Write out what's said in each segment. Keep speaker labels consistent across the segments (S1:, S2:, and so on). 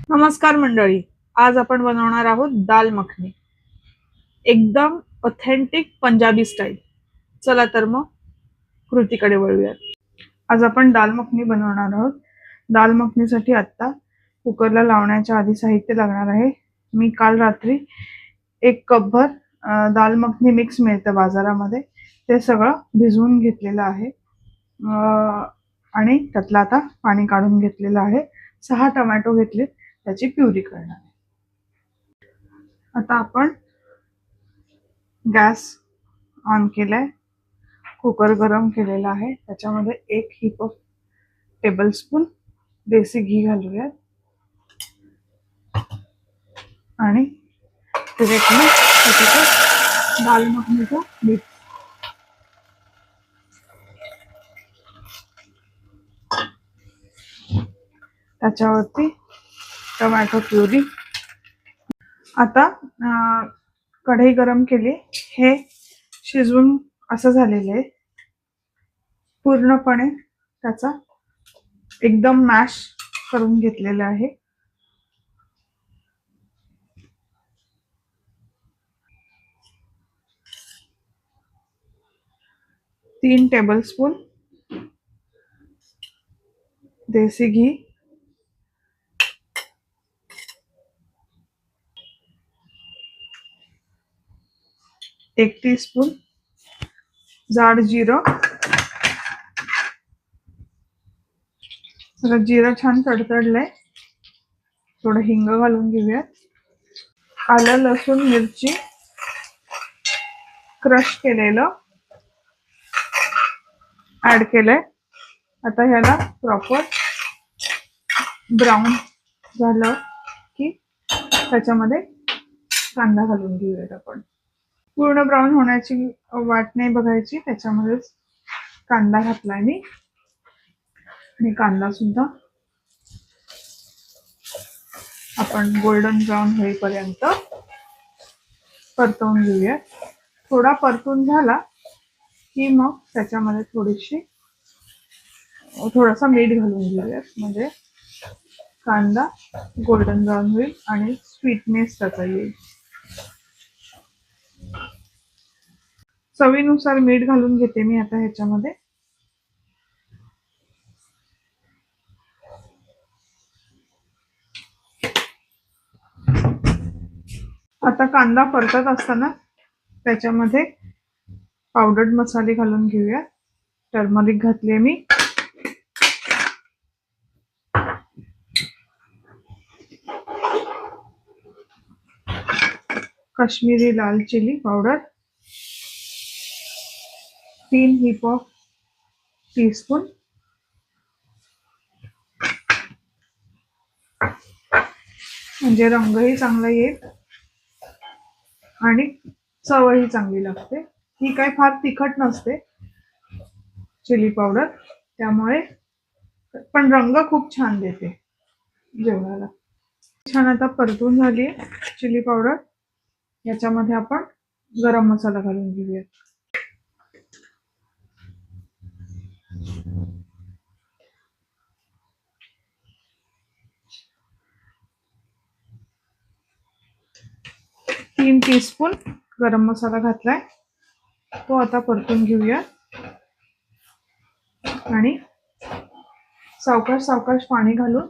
S1: नमस्कार मंडळी. आज आपण बनवणार आहोत दाल मखनी, एकदम ऑथेंटिक पंजाबी स्टाईल. चला तर मग कृतीकडे वळूयात. आज आपण दाल मखनी बनवणार आहोत. दाल मखनीसाठी आता कुकरला लावण्याच्या आधी साहित्य लागणार आहे. मी काल रात्री 1 कपभर दाल मखनी मिक्स मिळतं बाजारामध्ये, ते सगळं भिजवून घेतलेलं आहे आणि त्यातलं आता पाणी काढून घेतलेलं आहे. 6 टोमॅटो घेतले, त्याची प्युरी करणार आहे. आता आपण गॅस ऑन केलाय, कुकर गरम केलेला आहे. त्याच्यामध्ये 1 टेबलस्पून देसी घी घालूयात आणि डिरेक्टली त्याच्यात दाल मखनीचं मिक्स. त्याच्यावरती टोमॅटो प्युरी. आता कढई गरम केली. हे शिजवून असं झालेलं आहे, पूर्णपणे त्याचा एकदम मॅश करून घेतलेलं आहे. तीन टेबलस्पून देसी घी, 1 टीस्पून जाड जिरं. जिरं छान तडतडलंय, थोडं हिंग घालून घेऊयात. आलं लसूण मिरची क्रश केलेलं ऍड केलंय. आता ह्याला प्रॉपर ब्राऊन झालं की त्याच्यामध्ये कांदा घालून घेऊयात. आपण पूर्ण ब्राऊन होण्याची वाट नाही बघायची, त्याच्यामध्येच कांदा घातलाय मी आणि कांदा सुद्धा आपण गोल्डन ब्राऊन होईपर्यंत परतवून घेऊया. थोडा परतून झाला की मग त्याच्यामध्ये थोडासा मीठ घालून घेऊयात, म्हणजे कांदा गोल्डन ब्राऊन होईल आणि स्वीटनेस त्याचा येईल. चवीनुसार मीठ घालून घेते मी आता ह्याच्यामध्ये. आता कांदा परतत असताना त्याच्यामध्ये पावडर्ड मसाले घालून घेऊया. टर्मरिक घातले मी, काश्मीरी लाल चिली पावडर 3 टीस्पून, म्हणजे रंगही चांगला येईल आणि चवही चांगली लागते. ही काय फार तिखट नसते चिली पावडर, त्यामुळे पण रंग खूप छान देते जेवणाला. छान आता परतून झाली चिली पावडर. याच्यामध्ये आपण गरम मसाला घालून घेऊया. तीन टीस्पून गरम मसाला घातलाय, तो आता परतून घेऊया आणि सावकाश सावकाश पाणी घालून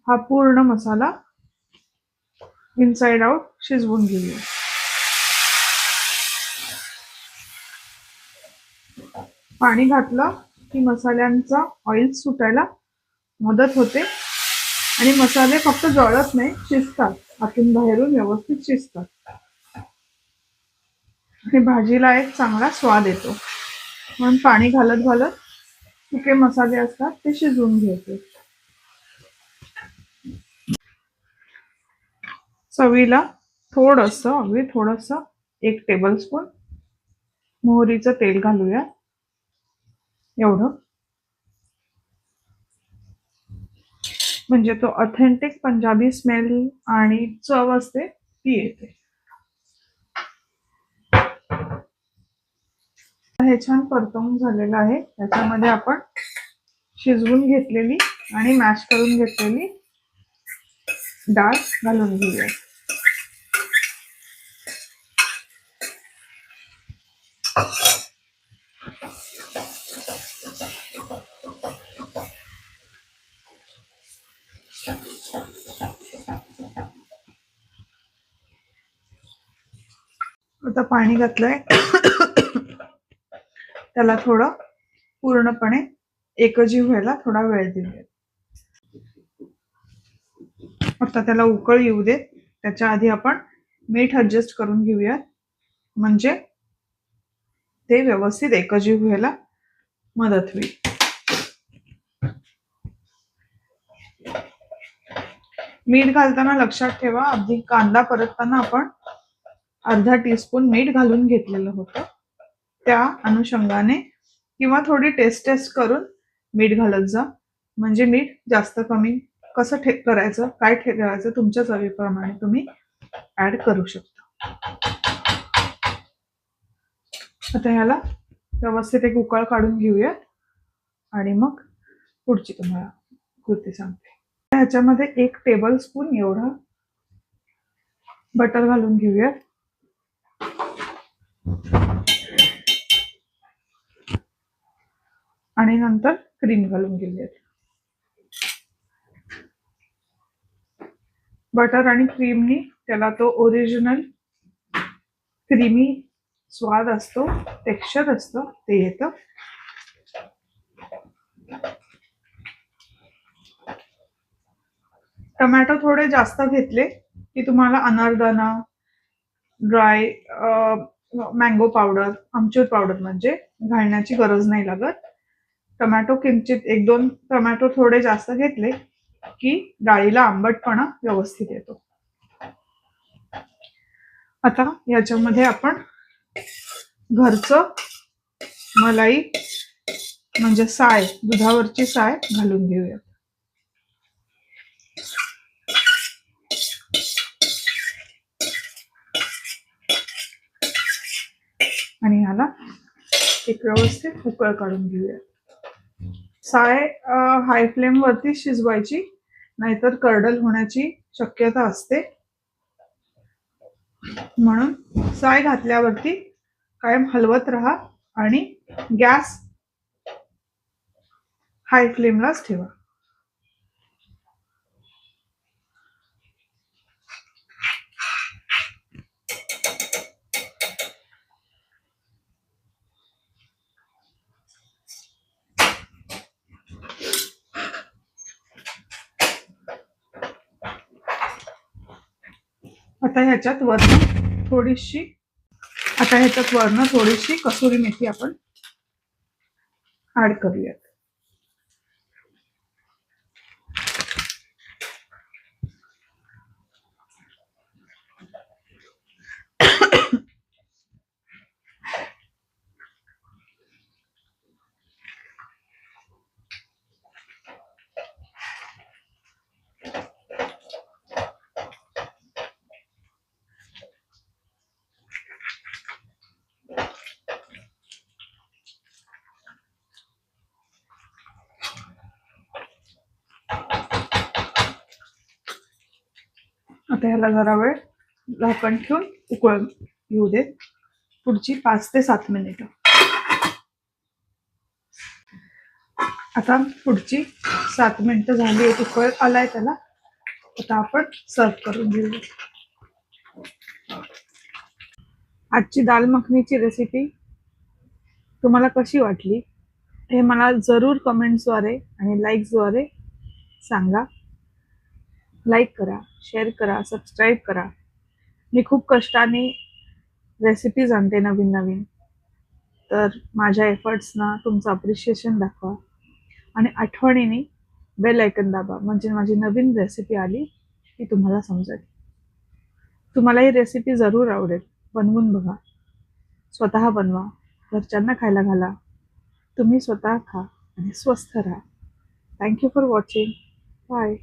S1: हा पूर्ण मसाला इनसाइड आउट शिजवून घेऊया. पाणी घातलं की मसाल्यांचा ऑइल सुटायला मदत होते आणि मसाले फक्त जळत नाही, शिजतात, आतून बाहेरून व्यवस्थित शिजतात आणि भाजीला एक चांगला स्वाद येतो. म्हणून पाणी घालत घालत सुके मसाले असतात ते शिजवून घ्यायचे. चवीला अगदी थोडस 1 टेबलस्पून मोहरीचं तेल घालूया, एवढं, म्हणजे तो ऑथेंटिक पंजाबी स्मेल आणि चव असते ती येते. हे छान परतवून झालेलं आहे. त्याच्यामध्ये आपण शिजवून घेतलेली आणि मॅश करून घेतलेली डाळ घालून घेऊया. आता पाणी घातलंय. त्याला थोडं पूर्णपणे एकजीव व्हायला थोडा वेळ देऊया. आता त्याला उकळ येऊ दे. त्याच्या आधी आपण मीठ ऍडजस्ट करून घेऊया, म्हणजे ते व्यवस्थित एकजीव व्हायला मदत होईल. मीठ घालताना लक्षात ठेवा, अगदी कांदा परतताना आपण अर्धा टीस्पून मीठ घालून घेतलेलं होतं. त्या अनुषंगाने किंवा थोडी टेस्ट करून मीठ घालत जा, म्हणजे मीठ जास्त कमी कसं करायचं, काय ठेवायचं तुमच्या चवीप्रमाणे तुम्ही ऍड करू शकता. आता ह्याला व्यवस्थित एक उकळ काढून घेऊयात आणि मग पुढची तुम्हाला कृती सांगते. ह्याच्यामध्ये 1 टेबलस्पून एवढं बटर घालून घेऊयात. आणि नंतर क्रीम घालून घेऊयात. बटर आणि क्रीमनी त्याला तो ओरिजिनल क्रीमी स्वाद असतो, टेक्स्चर असतं, ते येतं. टोमॅटो थोडे जास्त घेतले की तुम्हाला अनारदाना, ड्राय मँगो पावडर, आमचूर पावडर म्हणजे घालण्याची गरज नाही लागत. टोमॅटो किंचित 1-2 टोमॅटो थोडे जास्त घेतले की डाळीला आंबटपणा व्यवस्थित येतो. आता याच्यामध्ये आपण घरचं मलाई म्हणजे साय, दुधावरची साय घालून घेऊया. आणि ह्याला एक व्यवस्थित उकळ काढून घेऊया. साय हाय फ्लेम वरती शिजवायची, नाहीतर कर्डल होण्याची शक्यता असते. म्हणून साय घातल्यावरती कायम हलवत राहा आणि गॅस हाय फ्लेमलाच ठेवा. आता ह्याच्यात वर्ण थोडीशी कसुरी मेथी आपण ऍड करूयात. आता ह्याला जरा वेळ झाकण ठेवून उकळ येऊ देत, पुढची 5 ते 7 मिनिटं. आता पुढची 7 मिनिटं झाली, एक उकळ आलाय त्याला. आता आपण सर्व करून घेऊ. आजची दाल मखनीची रेसिपी तुम्हाला कशी वाटली हे मला जरूर कमेंट्सद्वारे आणि लाईक्सद्वारे सांगा. लाईक करा, शेअर करा, सबस्क्राईब करा. मी खूप कष्टाने रेसिपीज आणते नवीन नवीन, तर माझ्या एफर्ट्सना तुमचं अप्रिशिएशन दाखवा आणि आठवणीने बेल आयकन दाबा, म्हणजे माझी नवीन रेसिपी आली ती तुम्हाला समजेल. तुम्हाला ही रेसिपी जरूर आवडेल. बनवून बघा, स्वतः बनवा, घरच्यांना खायला घाला. तुम्ही स्वतः खा आणि स्वस्थ राहा. Thank you for watching. बाय.